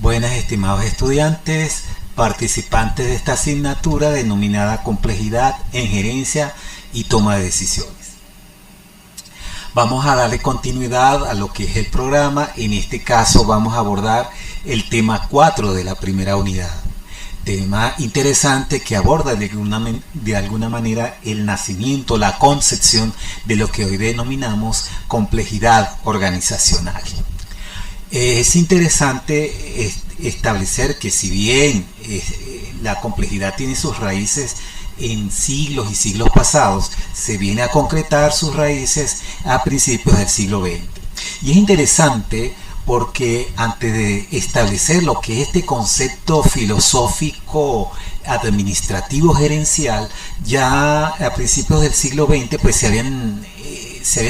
Buenas, estimados estudiantes, participantes de esta asignatura denominada Complejidad en Gerencia y Toma de Decisiones. Vamos a darle continuidad a lo que es el programa. En este caso vamos a abordar el tema 4 de la primera unidad. Tema interesante que aborda de alguna manera el nacimiento, la concepción de lo que hoy denominamos complejidad organizacional. Es interesante establecer que si bien la complejidad tiene sus raíces en siglos y siglos pasados, se viene a concretar sus raíces a principios del siglo XX. Y es interesante porque antes de establecer lo que es este concepto filosófico administrativo gerencial, ya a principios del siglo XX pues se habían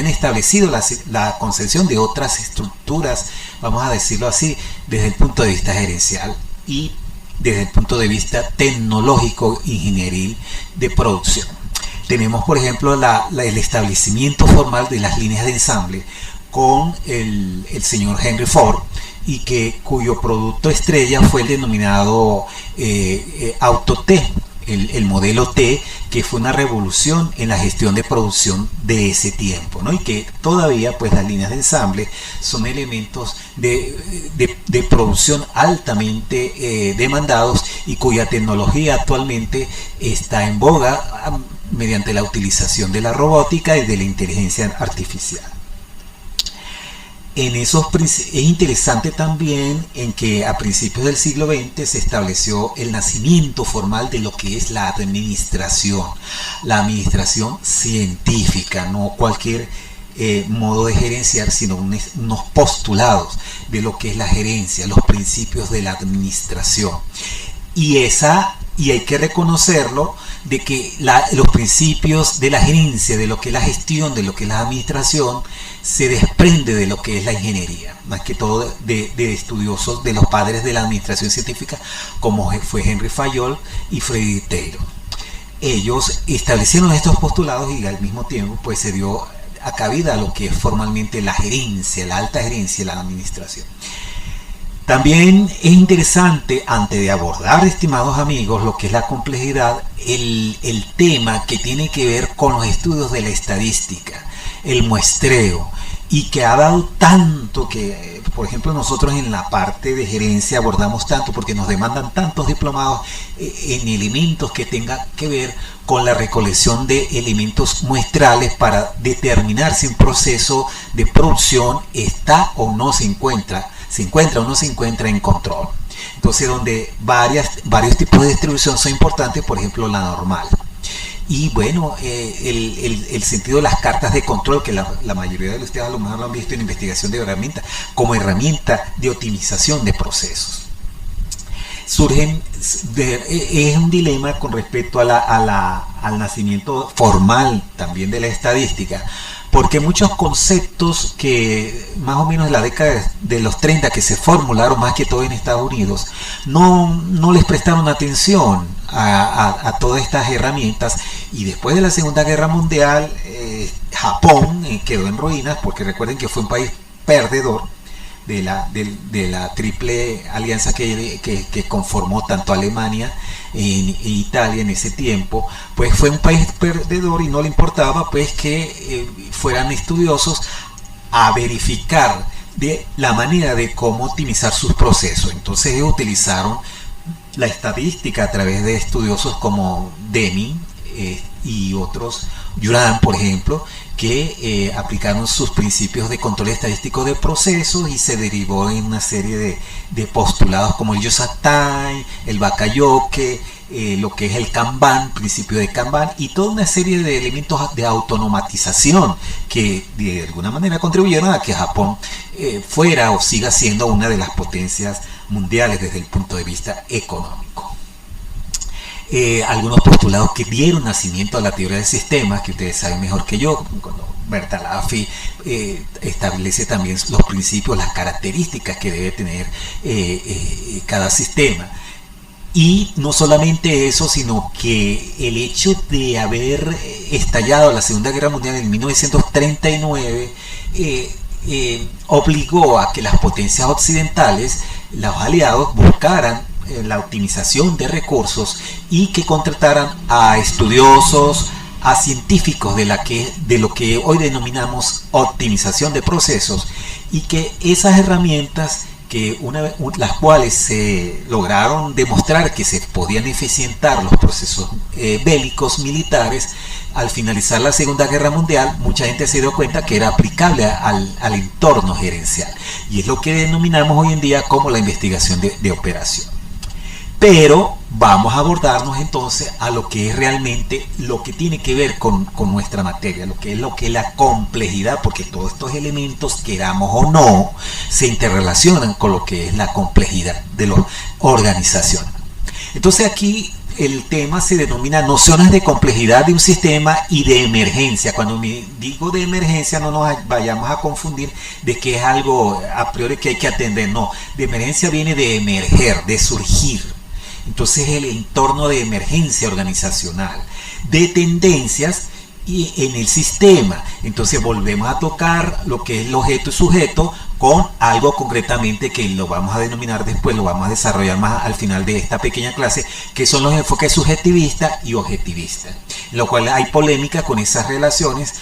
establecido la concepción de otras estructuras, vamos a decirlo así, desde el punto de vista gerencial y desde el punto de vista tecnológico, ingenieril de producción. Tenemos, por ejemplo, el establecimiento formal de las líneas de ensamble con el señor Henry Ford, y cuyo producto estrella fue el denominado Auto T, el modelo T, que fue una revolución en la gestión de producción de ese tiempo, ¿no? Y que todavía pues las líneas de ensamble son elementos de producción altamente demandados y cuya tecnología actualmente está en boga mediante la utilización de la robótica y de la inteligencia artificial. Es interesante también en que a principios del siglo XX se estableció el nacimiento formal de lo que es la administración científica, no cualquier modo de gerenciar, sino unos postulados de lo que es la gerencia, los principios de la administración. Y hay que reconocerlo, de que los principios de la gerencia, de lo que es la gestión, de lo que es la administración, se desprende de lo que es la ingeniería, más que todo de estudiosos, de los padres de la administración científica, como fue Henry Fayol y Frederick Taylor. Ellos establecieron estos postulados y al mismo tiempo pues se dio a cabida a lo que es formalmente la gerencia, la alta gerencia, la administración. También es interesante, antes de abordar, estimados amigos, lo que es la complejidad, el tema que tiene que ver con los estudios de la estadística, el muestreo, y que ha dado tanto que, por ejemplo, nosotros en la parte de gerencia abordamos tanto porque nos demandan tantos diplomados en elementos que tengan que ver con la recolección de elementos muestrales para determinar si un proceso de producción está o no se encuentra o no se encuentra en control. Entonces, donde varios tipos de distribución son importantes, por ejemplo, la normal. Y bueno, el sentido de las cartas de control, que la mayoría de ustedes a lo mejor lo han visto en investigación de herramientas, como herramienta de optimización de procesos. Es un dilema con respecto al nacimiento formal también de la estadística, porque muchos conceptos que más o menos en la década de los 30 que se formularon más que todo en Estados Unidos, no les prestaron atención a todas estas herramientas, y después de la Segunda Guerra Mundial Japón quedó en ruinas, porque recuerden que fue un país perdedor de la triple alianza que conformó tanto Alemania e Italia en ese tiempo. Pues fue un país perdedor y no le importaba pues que fueran estudiosos a verificar de la manera de cómo optimizar sus procesos. Entonces ellos utilizaron la estadística a través de estudiosos como Deming y otros, Juran, por ejemplo, que aplicaron sus principios de control estadístico de procesos, y se derivó en una serie de postulados como el Yosattai, el Bakayoke, lo que es el Kanban, principio de Kanban, y toda una serie de elementos de automatización que de alguna manera contribuyeron a que Japón fuera o siga siendo una de las potencias mundiales desde el punto de vista económico. Algunos postulados que dieron nacimiento a la teoría de sistemas, que ustedes saben mejor que yo, cuando Bertalanffy establece también los principios, las características que debe tener cada sistema. Y no solamente eso, sino que el hecho de haber estallado la Segunda Guerra Mundial en 1939 obligó a que las potencias occidentales los aliados buscaran la optimización de recursos y que contrataran a estudiosos, a científicos de lo que hoy denominamos optimización de procesos, y que esas herramientas las cuales se lograron demostrar que se podían eficientar los procesos bélicos militares. Al finalizar la Segunda Guerra Mundial, mucha gente se dio cuenta que era aplicable al entorno gerencial, y es lo que denominamos hoy en día como la investigación de operación. Pero vamos a abordarnos entonces a lo que es realmente lo que tiene que ver con nuestra materia, lo que es la complejidad, porque todos estos elementos, queramos o no, se interrelacionan con lo que es la complejidad de la organización. Entonces aquí el tema se denomina nociones de complejidad de un sistema y de emergencia. Cuando me digo de emergencia, no nos vayamos a confundir de que es algo a priori que hay que atender. No, de emergencia viene de emerger, de surgir. Entonces el entorno de emergencia organizacional, de tendencias y en el sistema. Entonces volvemos a tocar lo que es el objeto y sujeto con algo concretamente que lo vamos a denominar después, lo vamos a desarrollar más al final de esta pequeña clase, que son los enfoques subjetivista y objetivista, en lo cual hay polémica con esas relaciones,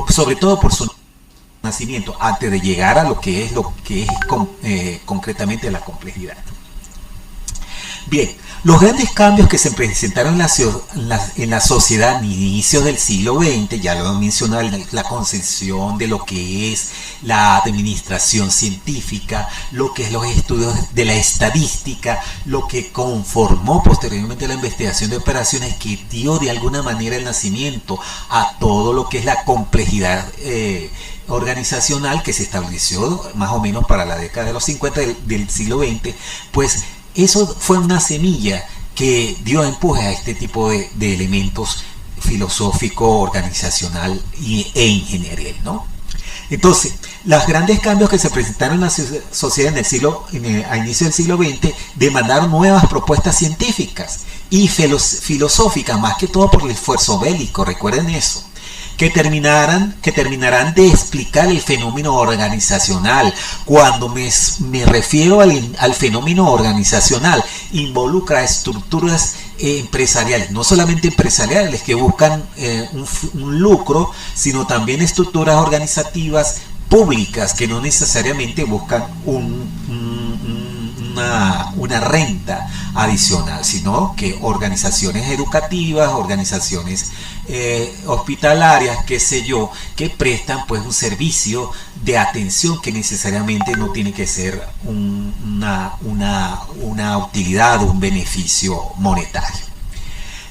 sobre todo por su nacimiento, antes de llegar a lo que es concretamente la complejidad. Bien, los grandes cambios que se presentaron en la sociedad a inicios del siglo XX, ya lo he mencionado, la concepción de lo que es la administración científica, lo que es los estudios de la estadística, lo que conformó posteriormente la investigación de operaciones, que dio de alguna manera el nacimiento a todo lo que es la complejidad organizacional que se estableció más o menos para la década de los 50 del siglo XX, pues eso fue una semilla que dio empuje a este tipo de elementos filosófico, organizacional e ingenierial, ¿no? Entonces, los grandes cambios que se presentaron en la sociedad a inicio del siglo XX demandaron nuevas propuestas científicas y filosóficas, más que todo por el esfuerzo bélico, recuerden eso. Que terminarán de explicar el fenómeno organizacional. Cuando me refiero al fenómeno organizacional, involucra estructuras empresariales, no solamente empresariales que buscan un lucro, sino también estructuras organizativas públicas que no necesariamente buscan una renta adicional, sino que organizaciones educativas, organizaciones hospitalarias, qué sé yo, que prestan pues un servicio de atención que necesariamente no tiene que ser una utilidad o un beneficio monetario.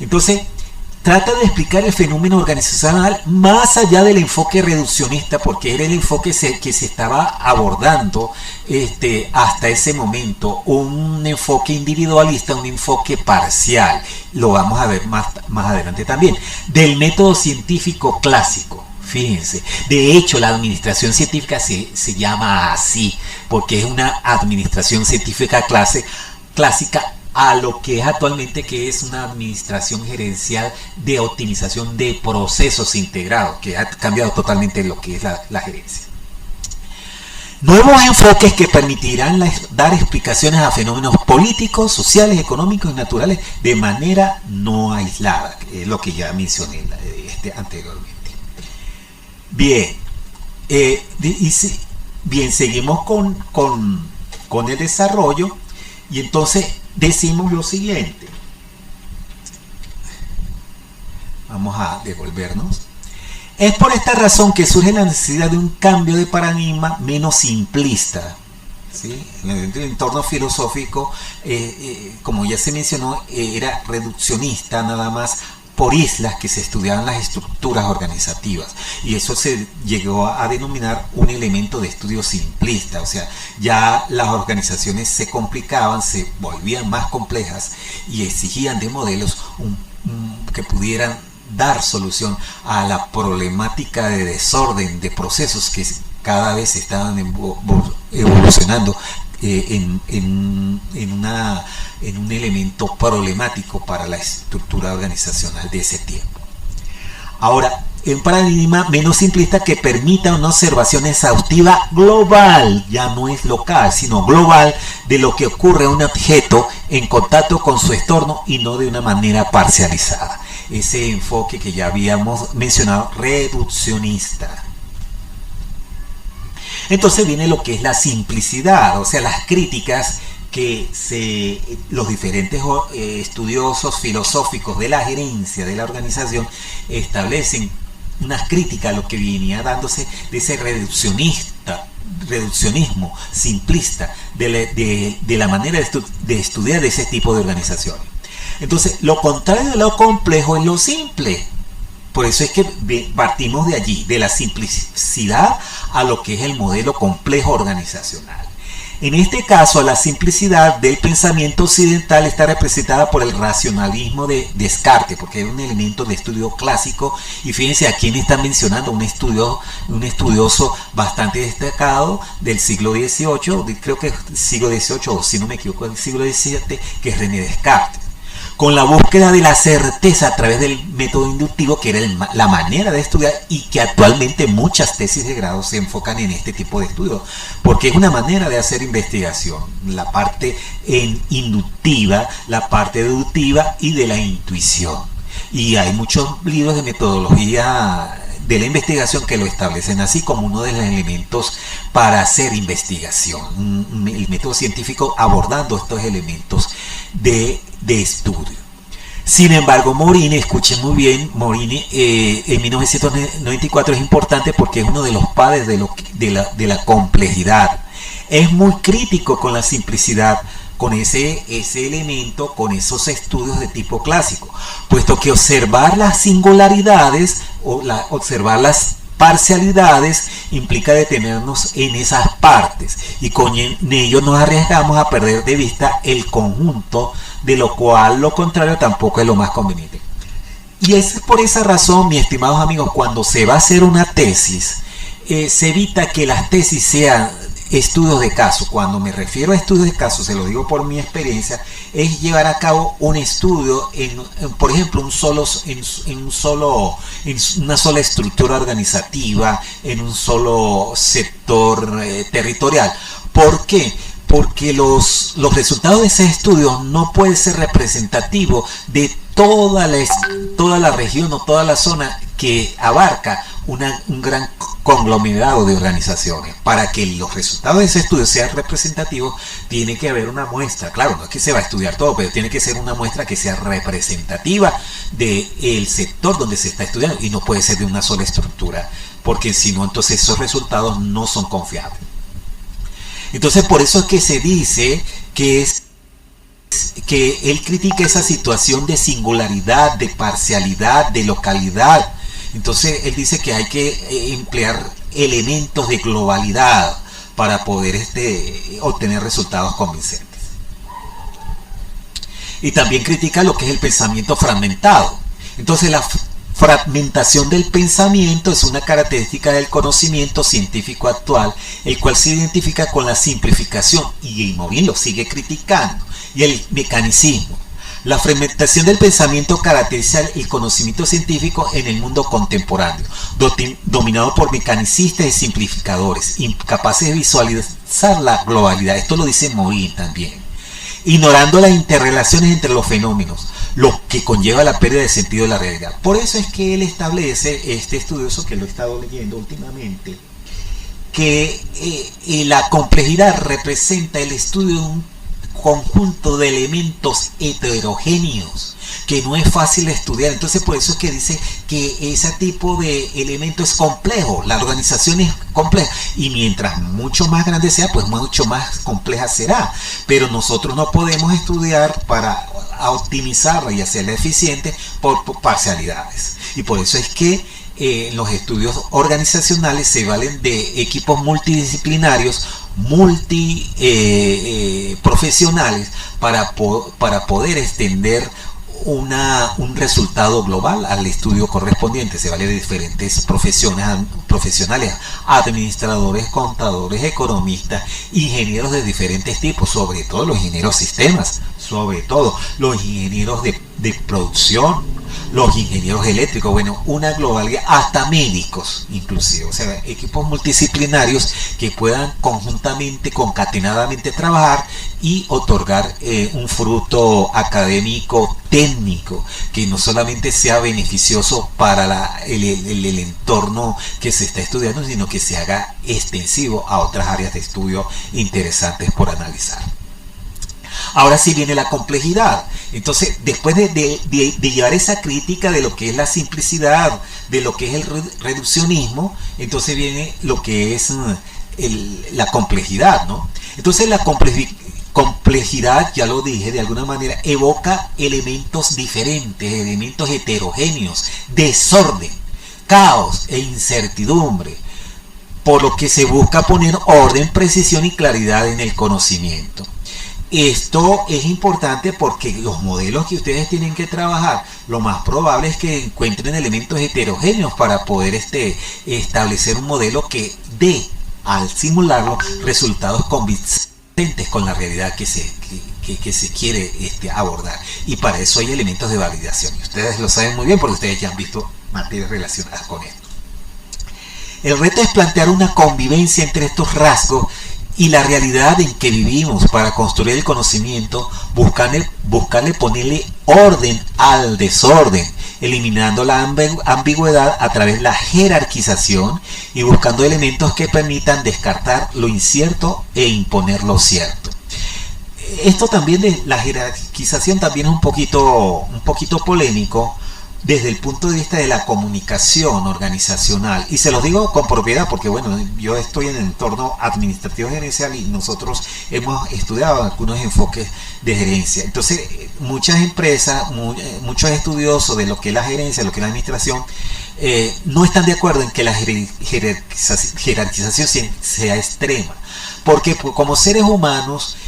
Entonces, trata de explicar el fenómeno organizacional más allá del enfoque reduccionista, porque era el enfoque que se estaba abordando hasta ese momento, un enfoque individualista, un enfoque parcial. Lo vamos a ver más adelante también. Del método científico clásico. Fíjense, de hecho la administración científica se llama así, porque es una administración científica clásica a lo que es actualmente, que es una administración gerencial de optimización de procesos integrados, que ha cambiado totalmente lo que es la gerencia. Nuevos enfoques que permitirán dar explicaciones a fenómenos políticos, sociales, económicos y naturales de manera no aislada, lo que ya mencioné anteriormente. Bien, seguimos con el desarrollo, y entonces decimos lo siguiente. Vamos a devolvernos. Es por esta razón que surge la necesidad de un cambio de paradigma menos simplista, ¿sí? En el entorno filosófico, como ya se mencionó, era reduccionista, nada más por islas que se estudiaban las estructuras organizativas, y eso se llegó a denominar un elemento de estudio simplista. O sea, ya las organizaciones se complicaban, se volvían más complejas y exigían de modelos que pudieran dar solución a la problemática de desorden de procesos que cada vez estaban evolucionando en un elemento problemático para la estructura organizacional de ese tiempo. Ahora, un paradigma menos simplista que permita una observación exhaustiva global, ya no es local, sino global, de lo que ocurre a un objeto en contacto con su entorno y no de una manera parcializada. Ese enfoque que ya habíamos mencionado, reduccionista. Entonces viene lo que es la simplicidad, o sea, las críticas que los diferentes estudiosos filosóficos de la gerencia de la organización establecen unas críticas a lo que venía dándose de ese reduccionismo simplista de la manera de estudiar de ese tipo de organizaciones. Entonces, lo contrario de lo complejo es lo simple. Por eso es que partimos de allí, de la simplicidad a lo que es el modelo complejo organizacional. En este caso, la simplicidad del pensamiento occidental está representada por el racionalismo de Descartes, porque es un elemento de estudio clásico. Y fíjense a quién está mencionando, un estudioso bastante destacado del siglo XVIII, creo que siglo XVIII, o si no me equivoco, del siglo XVII, que es René Descartes, con la búsqueda de la certeza a través del método inductivo, que era la manera de estudiar, y que actualmente muchas tesis de grado se enfocan en este tipo de estudios, porque es una manera de hacer investigación, la parte inductiva, la parte deductiva y de la intuición. Y hay muchos libros de metodología de la investigación que lo establecen así como uno de los elementos para hacer investigación, el método científico abordando estos elementos de estudio. Sin embargo, Morini, escuchen muy bien, Morini en 1994 es importante porque es uno de los padres de la complejidad. Es muy crítico con la simplicidad, con ese elemento, con esos estudios de tipo clásico, puesto que observar las singularidades o observar las parcialidades implica detenernos en esas partes, y con ello nos arriesgamos a perder de vista el conjunto, de lo cual lo contrario tampoco es lo más conveniente. Y es por esa razón, mis estimados amigos, cuando se va a hacer una tesis, se evita que las tesis sean estudios de caso. Una sola estructura organizativa, en un solo sector territorial. ¿Por qué? Porque los resultados de ese estudio no pueden ser representativos de toda la región o toda la zona que abarca un gran conglomerado de organizaciones. Para que los resultados de ese estudio sean representativos, tiene que haber una muestra. Claro, no es que se va a estudiar todo, pero tiene que ser una muestra que sea representativa del sector donde se está estudiando, y no puede ser de una sola estructura, porque si no, entonces esos resultados no son confiables. Entonces, por eso es que se dice que él critica esa situación de singularidad, de parcialidad, de localidad. Entonces él dice que hay que emplear elementos de globalidad para poder obtener resultados convincentes. Y también critica lo que es el pensamiento fragmentado. Entonces la fragmentación del pensamiento es una característica del conocimiento científico actual, el cual se identifica con la simplificación, y Morin lo sigue criticando, y el mecanicismo. La fragmentación del pensamiento caracteriza el conocimiento científico en el mundo contemporáneo, dominado por mecanicistas y simplificadores, incapaces de visualizar la globalidad. Esto lo dice Morin también. Ignorando las interrelaciones entre los fenómenos, lo que conlleva la pérdida de sentido de la realidad. Por eso es que él establece, este estudioso que lo he estado leyendo últimamente, que la complejidad representa el estudio de un conjunto de elementos heterogéneos que no es fácil estudiar. Entonces por eso es que dice que ese tipo de elemento es complejo, la organización es compleja, y mientras mucho más grande sea, pues mucho más compleja será. Pero nosotros no podemos estudiar para optimizarla y hacerla eficiente por parcialidades, y por eso es que los estudios organizacionales se valen de equipos multidisciplinarios, profesionales, para poder extender un resultado global al estudio correspondiente. Se vale de diferentes profesionales, administradores, contadores, economistas, ingenieros de diferentes tipos, sobre todo los ingenieros sistemas, sobre todo los ingenieros de producción, los ingenieros eléctricos, bueno, una globalidad, hasta médicos inclusive, o sea, equipos multidisciplinarios que puedan conjuntamente, concatenadamente trabajar y otorgar un fruto académico, técnico, que no solamente sea beneficioso para el entorno que se está estudiando, sino que se haga extensivo a otras áreas de estudio interesantes por analizar. Ahora sí viene la complejidad. Entonces, después de llevar esa crítica de lo que es la simplicidad, de lo que es el reduccionismo, entonces viene lo que es la complejidad, ¿no? Entonces la complejidad, ya lo dije, de alguna manera evoca elementos diferentes, elementos heterogéneos, desorden, caos e incertidumbre, por lo que se busca poner orden, precisión y claridad en el conocimiento. Esto es importante porque los modelos que ustedes tienen que trabajar, lo más probable es que encuentren elementos heterogéneos para poder establecer un modelo que dé, al simularlo, resultados convincentes con la realidad que se quiere abordar. Y para eso hay elementos de validación. Y ustedes lo saben muy bien porque ustedes ya han visto materias relacionadas con esto. El reto es plantear una convivencia entre estos rasgos y la realidad en que vivimos para construir el conocimiento, buscarle ponerle orden al desorden, eliminando la ambigüedad a través de la jerarquización y buscando elementos que permitan descartar lo incierto e imponer lo cierto. Esto también de la jerarquización también es un poquito polémico desde el punto de vista de la comunicación organizacional, y se los digo con propiedad porque bueno, yo estoy en el entorno administrativo gerencial y nosotros hemos estudiado algunos enfoques de gerencia. Entonces muchas empresas, muchos estudiosos de lo que es la gerencia, lo que es la administración, no están de acuerdo en que la jerarquización sea extrema, porque como seres humanos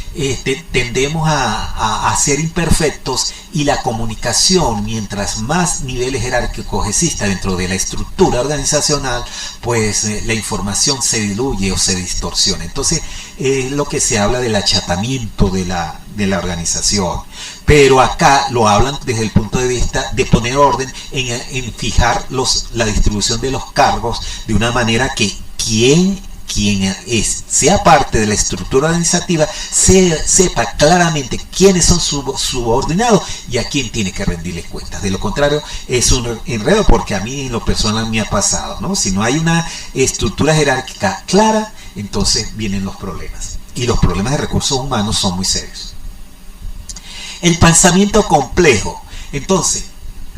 tendemos a ser imperfectos, y la comunicación, mientras más niveles jerárquicos exista dentro de la estructura organizacional, pues la información se diluye o se distorsiona. Entonces es lo que se habla del achatamiento de la organización. Pero acá lo hablan desde el punto de vista de poner orden en fijar la distribución de los cargos de una manera que quien sea parte de la estructura organizativa sepa claramente quiénes son sus subordinados y a quién tiene que rendirles cuentas. De lo contrario es un enredo, porque a mí en lo personal me ha pasado, ¿no? Si no hay una estructura jerárquica clara, entonces vienen los problemas, y los problemas de recursos humanos son muy serios. El pensamiento complejo, entonces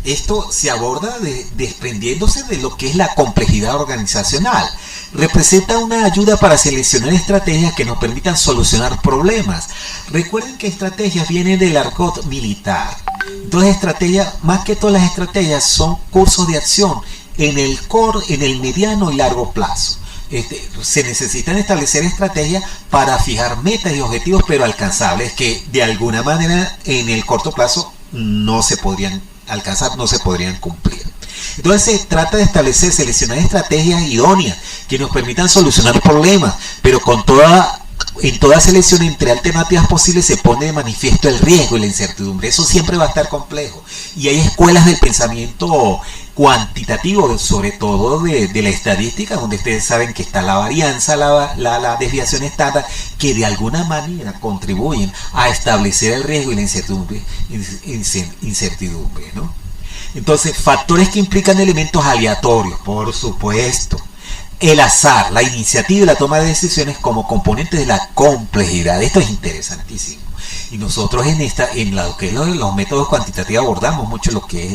esto se aborda desprendiéndose de lo que es la complejidad organizacional. Representa una ayuda para seleccionar estrategias que nos permitan solucionar problemas. Recuerden que estrategias vienen del argot militar. Entonces estrategias, más que todas las estrategias, son cursos de acción en el mediano y largo plazo. Se necesitan establecer estrategias para fijar metas y objetivos pero alcanzables, que de alguna manera en el corto plazo no se podrían alcanzar, no se podrían cumplir. Entonces se trata de seleccionar estrategias idóneas que nos permitan solucionar problemas, pero en toda selección entre alternativas posibles se pone de manifiesto el riesgo y la incertidumbre. Eso siempre va a estar complejo, y hay escuelas del pensamiento cuantitativo, sobre todo de la estadística, donde ustedes saben que está la varianza, la desviación estándar, que de alguna manera contribuyen a establecer el riesgo y la incertidumbre, ¿no? Entonces, factores que implican elementos aleatorios, por supuesto. El azar, la iniciativa y la toma de decisiones como componentes de la complejidad. Esto es interesantísimo. Y nosotros en lo que es los métodos cuantitativos abordamos mucho lo que es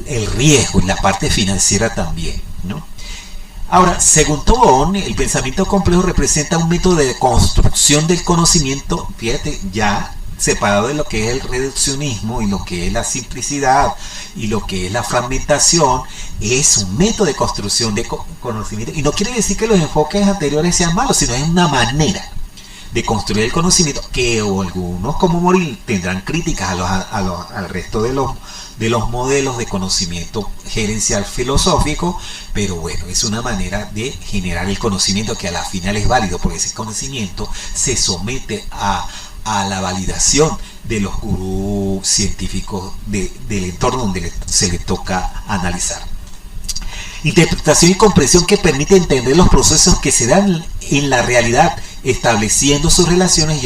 el riesgo y la parte financiera también, ¿no? Ahora, según Tobón, el pensamiento complejo representa un método de construcción del conocimiento, fíjate, ya separado de lo que es el reduccionismo y lo que es la simplicidad y lo que es la fragmentación. Es un método de construcción de conocimiento, y no quiere decir que los enfoques anteriores sean malos, sino es una manera de construir el conocimiento, que algunos como Morin tendrán críticas al resto de los modelos de conocimiento gerencial filosófico, pero bueno, es una manera de generar el conocimiento que a la final es válido, porque ese conocimiento se somete a la validación de los gurús científicos del entorno donde se le toca analizar. Interpretación y comprensión que permite entender los procesos que se dan en la realidad, estableciendo sus relaciones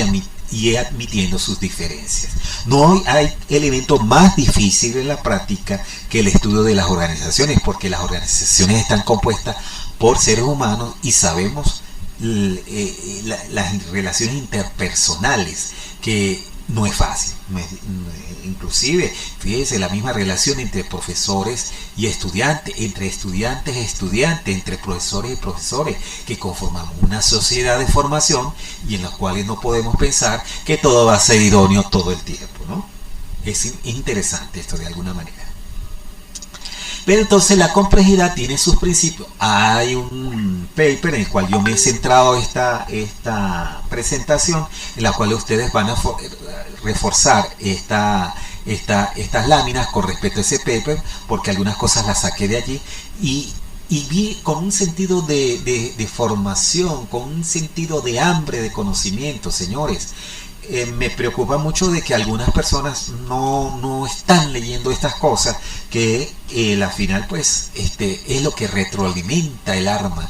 y admitiendo sus diferencias. No hay elemento más difícil en la práctica que el estudio de las organizaciones, porque las organizaciones están compuestas por seres humanos y sabemos las relaciones interpersonales, que no es fácil. Inclusive, fíjese, la misma relación entre profesores y estudiantes, entre estudiantes e estudiantes, entre profesores y profesores, que conformamos una sociedad de formación y en la cual no podemos pensar que todo va a ser idóneo todo el tiempo, ¿no? Es interesante esto de alguna manera. Pero entonces la complejidad tiene sus principios. Hay un paper en el cual yo me he centrado esta presentación, en la cual ustedes van a reforzar estas láminas con respecto a ese paper, porque algunas cosas las saqué de allí y vi con un sentido de formación, con un sentido de hambre de conocimiento, señores. Me preocupa mucho de que algunas personas no están leyendo estas cosas, que al final pues es lo que retroalimenta el alma,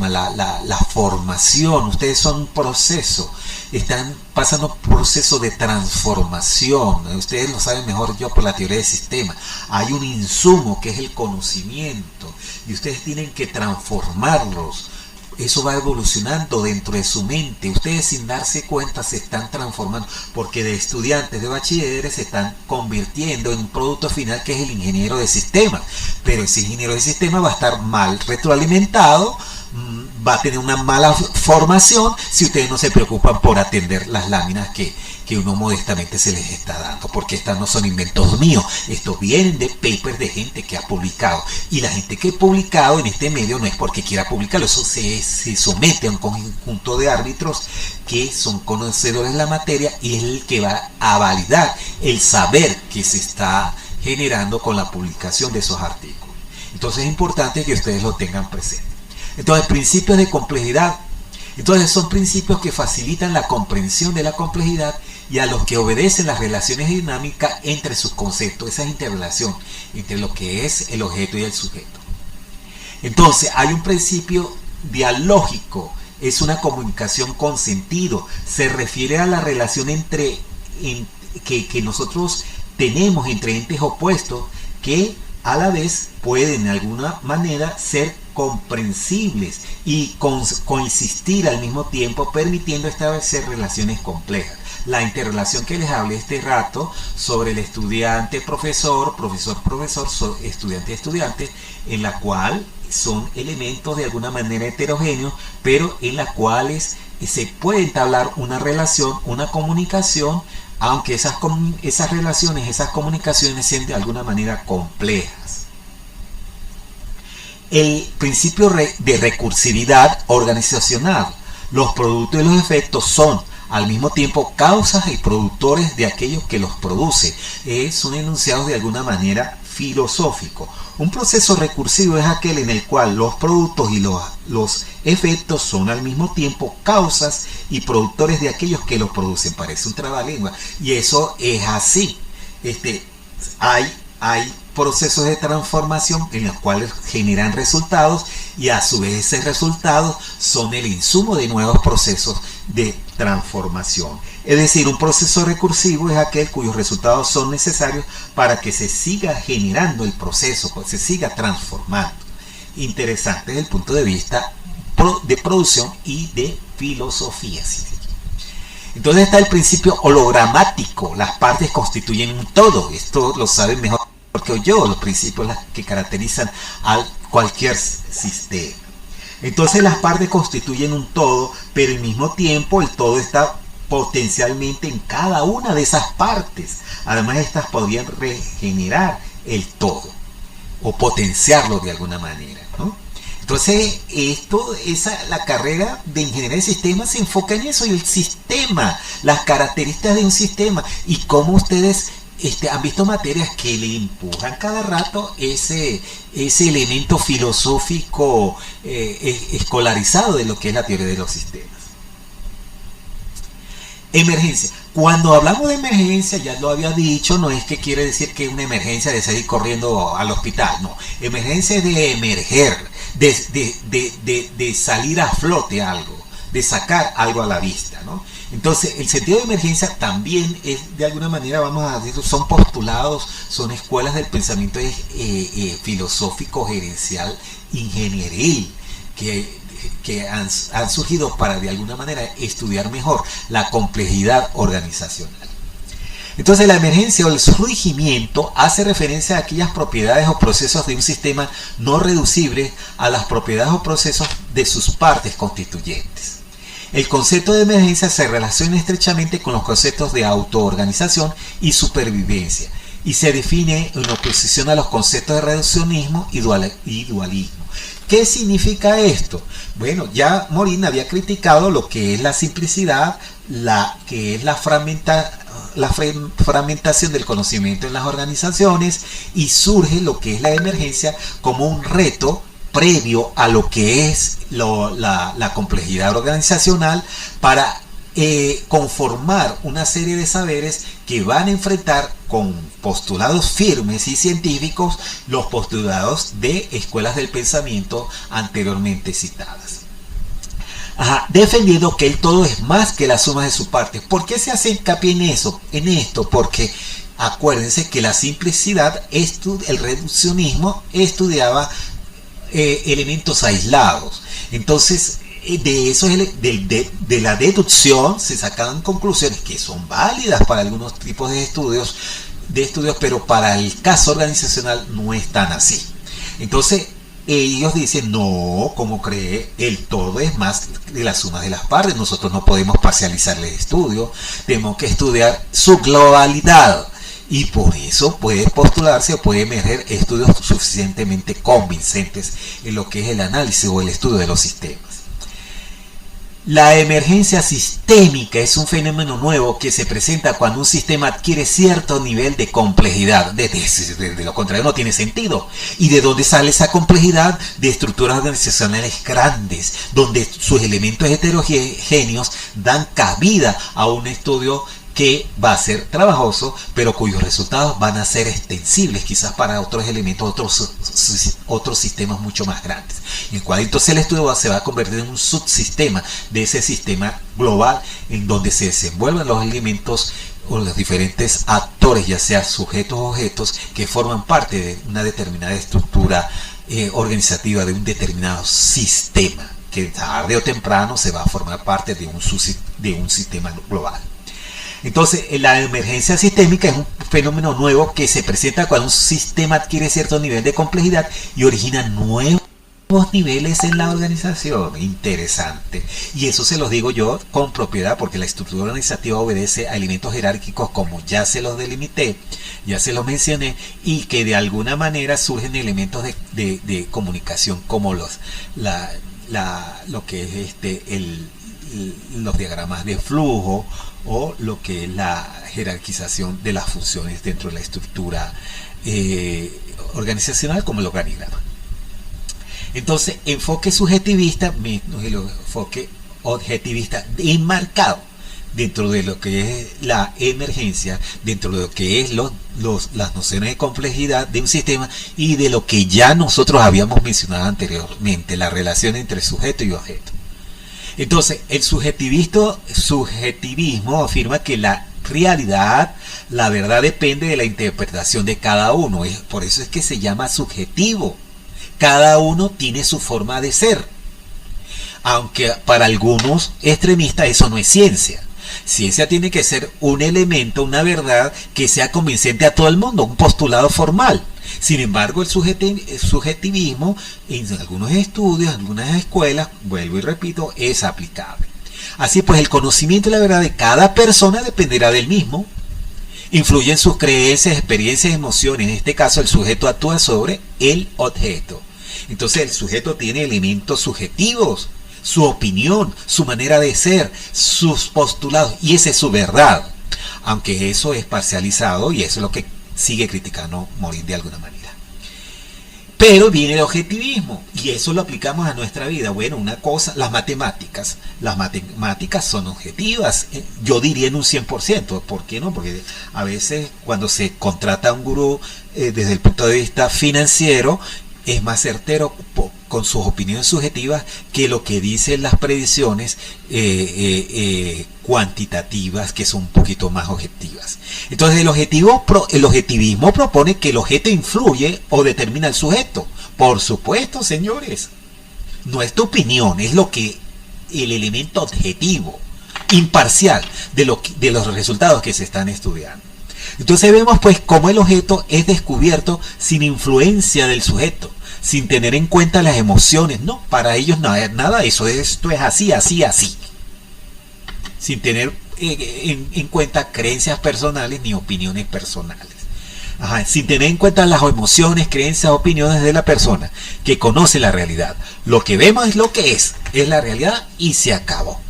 la formación. Ustedes son un proceso, están pasando un proceso de transformación. Ustedes lo saben mejor yo por la teoría del sistema. Hay un insumo que es el conocimiento y ustedes tienen que transformarlos. Eso va evolucionando dentro de su mente. Ustedes, sin darse cuenta, se están transformando, porque de estudiantes de bachilleres se están convirtiendo en un producto final que es el ingeniero de sistemas. Pero ese ingeniero de sistemas va a estar mal retroalimentado, va a tener una mala formación si ustedes no se preocupan por atender las láminas que uno modestamente se les está dando, porque estas no son inventos míos, estos vienen de papers de gente que ha publicado, y la gente que ha publicado en este medio no es porque quiera publicarlo, eso se somete a un conjunto de árbitros que son conocedores de la materia, y es el que va a validar el saber que se está generando con la publicación de esos artículos. Entonces es importante que ustedes lo tengan presente. Entonces, principios de complejidad. Entonces son principios que facilitan la comprensión de la complejidad y a los que obedecen las relaciones dinámicas entre sus conceptos, esa interrelación entre lo que es el objeto y el sujeto. Entonces hay un principio dialógico, es una comunicación con sentido, se refiere a la relación que nosotros tenemos entre entes opuestos que a la vez pueden de alguna manera ser comprensibles y coexistir al mismo tiempo, permitiendo establecer relaciones complejas. La interrelación que les hablé este rato sobre el estudiante-profesor, profesor-profesor, estudiante-estudiante, en la cual son elementos de alguna manera heterogéneos, pero en las cuales se puede entablar una relación, una comunicación, aunque esas relaciones, esas comunicaciones sean de alguna manera complejas. El principio de recursividad organizacional. Los productos y los efectos son al mismo tiempo causas y productores de aquellos que los produce. Son enunciados de alguna manera filosóficos. Un proceso recursivo es aquel en el cual los productos y los efectos son al mismo tiempo causas y productores de aquellos que los producen. Parece un trabalengua, y eso es así. Hay procesos de transformación en los cuales generan resultados, y a su vez esos resultados son el insumo de nuevos procesos de transformación. Es decir, un proceso recursivo es aquel cuyos resultados son necesarios para que se siga generando el proceso, se siga transformando. Interesante desde el punto de vista de producción y de filosofía. Entonces está el principio hologramático. Las partes constituyen un todo. Esto lo saben mejor que yo, los principios que caracterizan a cualquier sistema. Entonces las partes constituyen un todo, pero al mismo tiempo el todo está potencialmente en cada una de esas partes. Además, estas podrían regenerar el todo o potenciarlo de alguna manera, ¿no? Entonces, la carrera de ingeniería de sistemas se enfoca en eso, y el sistema, las características de un sistema, y cómo ustedes han visto materias que le empujan cada rato ese elemento filosófico escolarizado de lo que es la teoría de los sistemas. Emergencia. Cuando hablamos de emergencia, ya lo había dicho, no es que quiere decir que una emergencia de salir corriendo al hospital, no. Emergencia es de emerger, de salir a flote algo, de sacar algo a la vista, ¿no? Entonces, el sentido de emergencia también es, de alguna manera, vamos a decir, son postulados, son escuelas del pensamiento filosófico, gerencial, ingenieril, que han surgido para, de alguna manera, estudiar mejor la complejidad organizacional. Entonces, la emergencia o el surgimiento hace referencia a aquellas propiedades o procesos de un sistema no reducibles a las propiedades o procesos de sus partes constituyentes. El concepto de emergencia se relaciona estrechamente con los conceptos de autoorganización y supervivencia y se define en oposición a los conceptos de reduccionismo y dualismo. ¿Qué significa esto? Bueno, ya Morin había criticado lo que es la simplicidad, que es la fragmentación del conocimiento en las organizaciones, y surge lo que es la emergencia como un reto previo a lo que es la complejidad organizacional para conformar una serie de saberes que van a enfrentar con postulados firmes y científicos los postulados de escuelas del pensamiento anteriormente citadas. Defendiendo que el todo es más que la suma de sus partes. ¿Por qué se hace hincapié en esto? Porque acuérdense que la simplicidad, el reduccionismo estudiaba elementos aislados. Entonces, de eso, de la deducción se sacan conclusiones que son válidas para algunos tipos de estudios, pero para el caso organizacional no es tan así. Entonces, ellos dicen, no, como cree, el todo es más de la suma de las partes. Nosotros no podemos parcializar el estudio, tenemos que estudiar su globalidad. Y por eso puede postularse o puede emerger estudios suficientemente convincentes en lo que es el análisis o el estudio de los sistemas. La emergencia sistémica es un fenómeno nuevo que se presenta cuando un sistema adquiere cierto nivel de complejidad. De lo contrario no tiene sentido. ¿Y de dónde sale esa complejidad? De estructuras organizacionales grandes, donde sus elementos heterogéneos dan cabida a un estudio que va a ser trabajoso, pero cuyos resultados van a ser extensibles quizás para otros elementos, otros sistemas mucho más grandes. En el cual entonces el estudio se va a convertir en un subsistema de ese sistema global en donde se desenvuelven los elementos o los diferentes actores, ya sea sujetos o objetos, que forman parte de una determinada estructura organizativa de un determinado sistema, que tarde o temprano se va a formar parte de un sistema global. Entonces, la emergencia sistémica es un fenómeno nuevo que se presenta cuando un sistema adquiere cierto nivel de complejidad y origina nuevos niveles en la organización. Interesante. Y eso se los digo yo con propiedad, porque la estructura organizativa obedece a elementos jerárquicos, como ya se los delimité, ya se los mencioné, y que de alguna manera surgen elementos de comunicación, como lo que es los diagramas de flujo, o lo que es la jerarquización de las funciones dentro de la estructura organizacional, como el organigrama. Entonces, enfoque subjetivista menos el enfoque objetivista enmarcado dentro de lo que es la emergencia, dentro de lo que es las nociones de complejidad de un sistema y de lo que ya nosotros habíamos mencionado anteriormente, la relación entre sujeto y objeto. Entonces, el subjetivismo afirma que la realidad, la verdad, depende de la interpretación de cada uno. Por eso es que se llama subjetivo. Cada uno tiene su forma de ser. Aunque para algunos extremistas eso no es ciencia. Ciencia tiene que ser un elemento, una verdad que sea convincente a todo el mundo, un postulado formal. Sin embargo, el subjetivismo en algunos estudios, en algunas escuelas, vuelvo y repito, es aplicable. Así pues, el conocimiento y la verdad de cada persona dependerá del mismo. Influye en sus creencias, experiencias, emociones. En este caso, el sujeto actúa sobre el objeto. Entonces, el sujeto tiene elementos subjetivos, su opinión, su manera de ser, sus postulados, y esa es su verdad. Aunque eso es parcializado, y eso es lo que sigue criticando Morin de alguna manera. Pero viene el objetivismo y eso lo aplicamos a nuestra vida. Bueno, una cosa, las matemáticas son objetivas, yo diría en un 100%. ¿Por qué no? Porque a veces cuando se contrata a un gurú desde el punto de vista financiero, es más certero con sus opiniones subjetivas que lo que dicen las predicciones cuantitativas, que son un poquito más objetivas. Entonces el objetivismo propone que el objeto influye o determina el sujeto. Por supuesto, señores, no es tu opinión, es el elemento objetivo, imparcial de los resultados que se están estudiando. Entonces vemos pues cómo el objeto es descubierto sin influencia del sujeto, sin tener en cuenta las emociones. No, para ellos nada de eso, esto es así, así, así. Sin tener en cuenta creencias personales ni opiniones personales. Sin tener en cuenta las emociones, creencias, opiniones de la persona que conoce la realidad. Lo que vemos es lo que es la realidad y se acabó.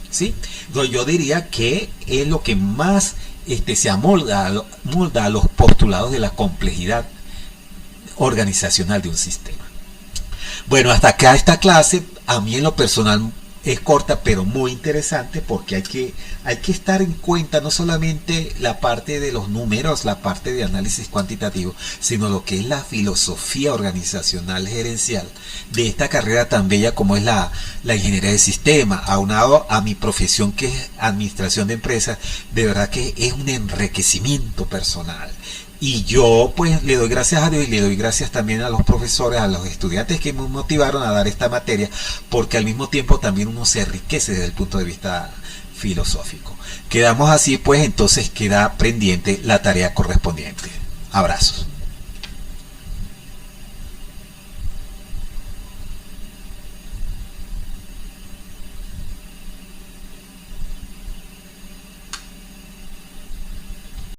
¿Sí? Entonces yo diría que es lo que más se amolda a los postulados de la complejidad organizacional de un sistema. Bueno, hasta acá esta clase, a mí en lo personal es corta pero muy interesante, porque hay que estar en cuenta no solamente la parte de los números, la parte de análisis cuantitativo, sino lo que es la filosofía organizacional gerencial de esta carrera tan bella como es la ingeniería de sistema, aunado a mi profesión que es administración de empresas. De verdad que es un enriquecimiento personal. Y yo pues le doy gracias a Dios y le doy gracias también a los profesores, a los estudiantes que me motivaron a dar esta materia, porque al mismo tiempo también uno se enriquece desde el punto de vista filosófico. Quedamos así pues, entonces queda pendiente la tarea correspondiente. Abrazos.